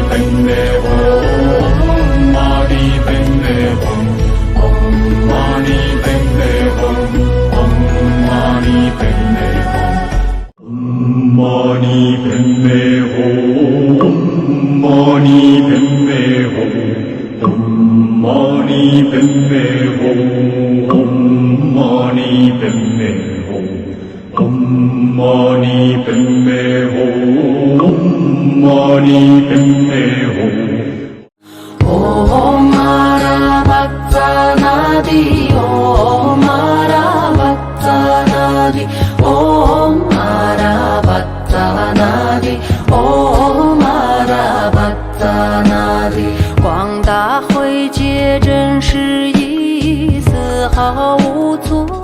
백매 옴 마니 백매 옴 마니 백매 옴 마니 백매 옴 마니 백매 옴 마니 백매 옴 마니 백매 옴 마니 백매 옴 마니 백매 옴 마니 백매 옴 아라바타나디 옴 아라바타나디 옴 아라바타나디 옴 아라바타나디 广大会界真是一丝毫无错。